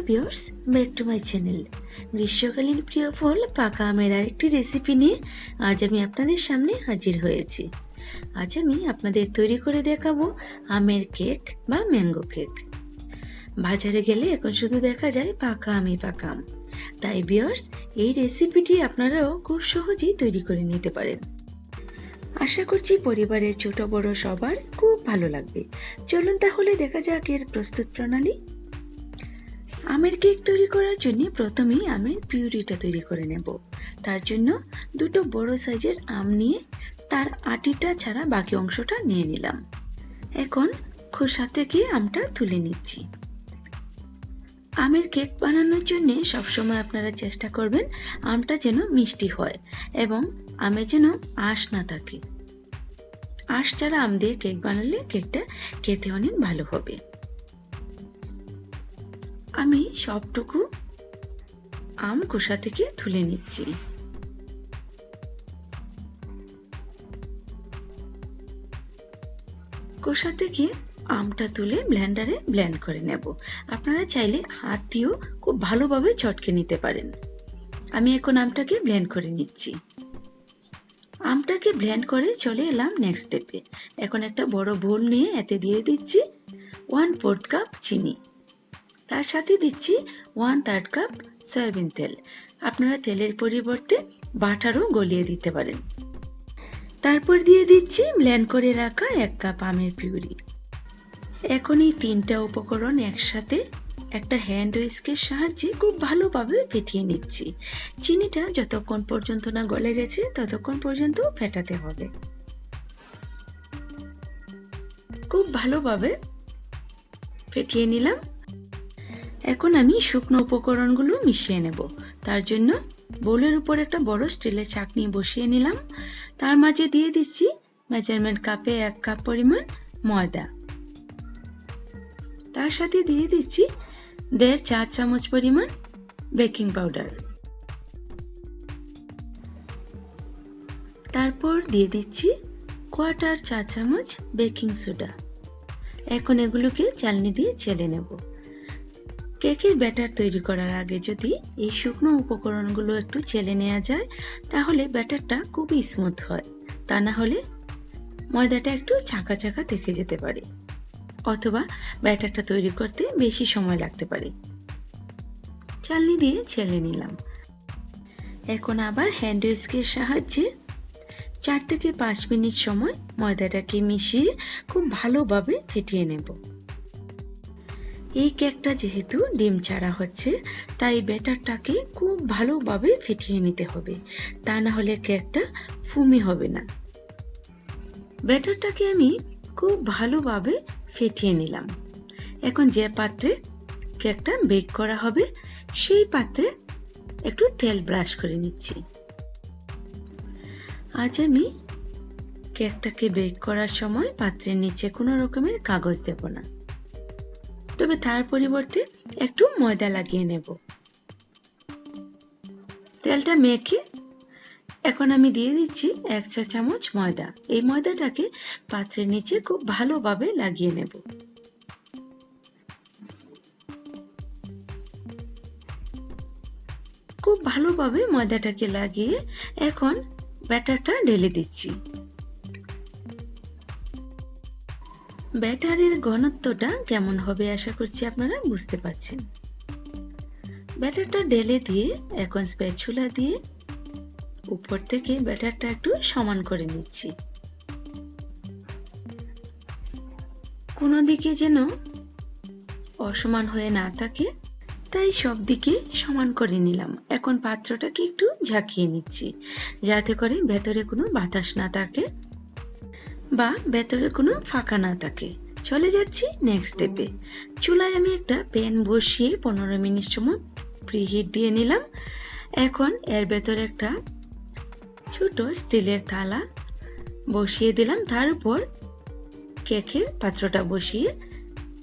Viewers, back to my channel. গ্রীষ্মকালীন প্রিয় ফল পাকা আমের আরেকটি রেসিপি নিয়ে আজ আমি আপনাদের সামনে হাজির হয়েছি। আজ আমি আপনাদের তৈরি করে দেখাবো আমের কেক বা ম্যাঙ্গো কেক। বাজারে গেলে এখন শুধু দেখা যায় পাকা আমই পাকা আম। তাই ভিউয়ার্স, এই রেসিপিটি আপনারাও খুব সহজেই তৈরি করে নিতে পারেন। আশা করছি পরিবারের ছোট বড় সবার খুব ভালো লাগবে। চলুন তাহলে দেখা যাক এর প্রস্তুত প্রণালী। আমের কেক তৈরি করার জন্য প্রথমেই আমের পিউরিটা তৈরি করে নেব। তার জন্য দুটো বড় সাইজের আম নিয়ে তার আটিটা ছাড়া বাকি অংশটা নিয়ে নিলাম। এখন খোসা থেকে আমটা তুলে নিচ্ছি। আমের কেক বানানোর জন্য সবসময় আপনারা চেষ্টা করবেন আমটা যেন মিষ্টি হয় এবং আমে যেন আঁশ না থাকে। আঁশ ছাড়া আম দিয়ে কেক বানালে কেকটা খেতে অনেক ভালো হবে। আমি সবটুকু আম খোসা থেকে তুলে নিচ্ছি। খোসা থেকে আমটা তুলে ব্লেন্ডারে ব্লেন্ড করে নেব। আপনারা চাইলে হাত দিয়েও খুব ভালোভাবে চটকে নিতে পারেন। আমি এখন আমটাকে ব্লেন্ড করে নিচ্ছি। আমটাকে ব্লেন্ড করে চলে এলাম নেক্সট স্টেপে। এখন একটা বড় বোল নিয়ে এতে দিয়ে দিচ্ছি 1/4 কাপ চিনি। তার সাথে দিচ্ছি 1/3 কাপ সয়াবিন তেল। আপনারা তেলের পরিবর্তে বাটারও গলিয়ে দিতে পারেন। তারপর দিয়ে দিচ্ছি ব্লেন্ড করে রাখা 1 কাপ আমের পিউরি। এখন এই তিনটা উপকরণ একসাথে একটা হ্যান্ড হুইস্কের সাহায্যে খুব ভালোভাবে ফেটিয়ে নিচ্ছি। চিনিটা যতক্ষণ পর্যন্ত না গলে গেছে ততক্ষণ পর্যন্ত ফেটাতে হবে। খুব ভালোভাবে ফেটিয়ে নিলাম। এখন আমি শুকনো উপকরণগুলো মিশিয়ে নেব। তার জন্য বোলের উপর একটা বড় স্টিলের চাকনি বসিয়ে নিলাম। তার মাঝে দিয়ে দিচ্ছি মেজারমেন্ট কাপে 1 কাপ পরিমাণ ময়দা। তার সাথে দিয়ে দিচ্ছি 1.5 চা চামচ পরিমাণ বেকিং পাউডার। তারপর দিয়ে দিচ্ছি 1/4 চা চামচ বেকিং সোডা। এখন এগুলোকে চালনি দিয়ে চেলে নেব। কেকের ব্যাটার তৈরি করার আগে যদি এই শুকনো উপকরণগুলো একটু চেলে নেওয়া যায় তাহলে ব্যাটারটা খুবই স্মুথ হয়। তা না হলে ময়দাটা একটু চাকা চাকা থেকে যেতে পারে অথবা ব্যাটারটা তৈরি করতে বেশি সময় লাগতে পারে। চালনি দিয়ে চেলে নিলাম। এখন আবার হ্যান্ড হুইস্কের সাহায্যে 4 থেকে 5 মিনিট সময় ময়দাটাকে মিশিয়ে খুব ভালোভাবে ফেটিয়ে নেব। এই কেকটা যেহেতু ডিম ছাড়া হচ্ছে তাই ব্যাটারটাকে খুব ভালোভাবে ফেটিয়ে নিতে হবে। তা না হলে কেকটা ফুমি হবে না। ব্যাটারটাকে আমি খুব ভালোভাবে ফেটিয়ে নিলাম। এখন যে পাত্রে কেকটা বেক করা হবে সেই পাত্রে একটু তেল ব্রাশ করে নিচ্ছি। আজ আমি কেকটাকে বেক করার সময় পাত্রের নিচে কোনো রকমের কাগজ দেব না, তবে তার পরিবর্তে একটু ময়দা লাগিয়ে নেব। তেলটা মেখে এখন আমি দিয়ে দিচ্ছি 1 চা চামচ ময়দা। এই ময়দাটাকে পাত্রের নিচে খুব ভালোভাবে লাগিয়ে নেব। খুব ভালোভাবে ময়দাটাকে লাগিয়ে এখন ব্যাটারটা ঢেলে দিচ্ছি। ব্যাটারের ঘনত্বটা কেমন হবে আশা করছি আপনারা বুঝতে পারছেন। ব্যাটারটা ঢেলে দিয়ে এখন স্প্যাচুলা দিয়ে উপর থেকে ব্যাটারটা একটু সমান করে নিচ্ছি। কোনো দিকে যেন অসমান হয়ে না থাকে তাই সব দিকে সমান করে নিলাম। এখন পাত্রটাকে একটু ঝাঁকিয়ে নিচ্ছি যাতে করে ভেতরে কোনো বাতাস না থাকে বা ভেতরে কোনো ফাঁকা না থাকে। চলে যাচ্ছি নেক্সট স্টেপে। চুলায় আমি একটা প্যান বসিয়ে 15 মিনিট সময় প্রিহিট দিয়ে নিলাম। এখন এর ভেতরে একটা ছোট স্টিলের থালা বসিয়ে দিলাম। তার উপর কেকের পাত্রটা বসিয়ে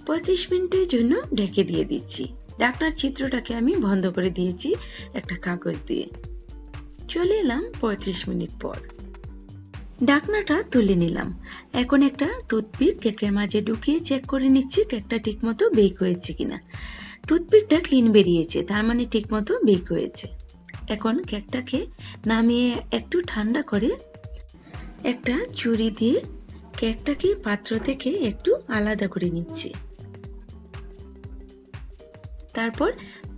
25 মিনিটের জন্য ঢেকে দিয়ে দিচ্ছি। ঢাকনার চিত্রটাকে আমি বন্ধ করে দিয়েছি একটা কাগজ দিয়ে। চলে এলাম 35 মিনিট পর। ঢাকনাটা তুলে নিলাম। এখন একটা টুথপিক কেকের মাঝে ঢুকিয়ে চেক করে নিচ্ছি কেকটা ঠিকমতো বেক হয়েছে কিনা। টুথপিকটা ক্লিন বেরিয়েছে, তার মানে ঠিক মতো বেক হয়েছে। এখন কেকটাকে নামিয়ে একটু ঠান্ডা করে একটা ছুরি দিয়ে কেকটাকে পাত্র থেকে একটু আলাদা করে নিচ্ছি। তারপর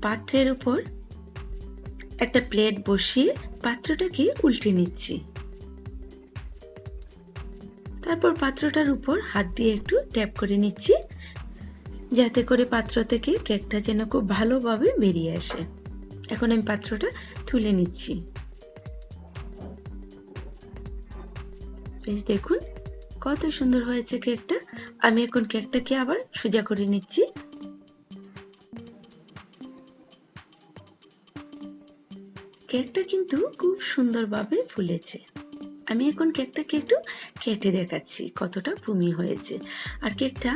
পাত্রের উপর একটা প্লেট বসিয়ে পাত্রটাকে উল্টে নিচ্ছি। তারপর পাত্রটার উপর হাত দিয়ে একটু ট্যাপ করে নিচ্ছি, যাতে করে পাত্র থেকে কেকটা যেন খুব ভালোভাবে বেরিয়ে আসে। এখন আমি পাত্রটা তুলে নিচ্ছি। বেশ দেখুন কত সুন্দর হয়েছে কেকটা। আমি এখন কেকটাকে আবার সোজা করে নিচ্ছি। কেকটা কিন্তু খুব সুন্দরভাবে ফুলেছে। আমি এখন কেকটাকে একটু কেটে দেখাচ্ছি কতটা ফুমি হয়েছে। আর কেকটা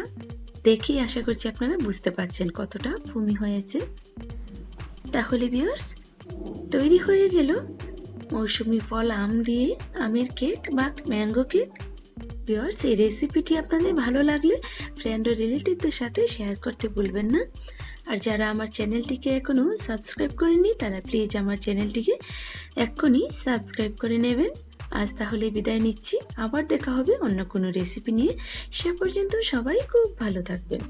দেখেই আশা করছি আপনারা বুঝতে পারছেন কতটা ফুমি হয়েছে। তাহলে ভিউয়ার্স, তৈরি হয়ে গেল মৌসুমী ফল আম দিয়ে আমের কেক বা ম্যাঙ্গো কেক। ভিউয়ার্স, এই রেসিপিটি আপনাদের ভালো লাগলে ফ্রেন্ড ও রিলেটিভদের সাথে শেয়ার করতে ভুলবেন না। আর যারা আমার চ্যানেলটিকে এখনো সাবস্ক্রাইব করেননি তারা প্লিজ আমার চ্যানেলটিকে এক্ষুনি সাবস্ক্রাইব করে নেবেন। আজ তাহলে বিদায় নিচ্ছি, আবার দেখা হবে অন্য কোনো রেসিপি নিয়ে। সে পর্যন্ত সবাই খুব ভালো থাকবেন।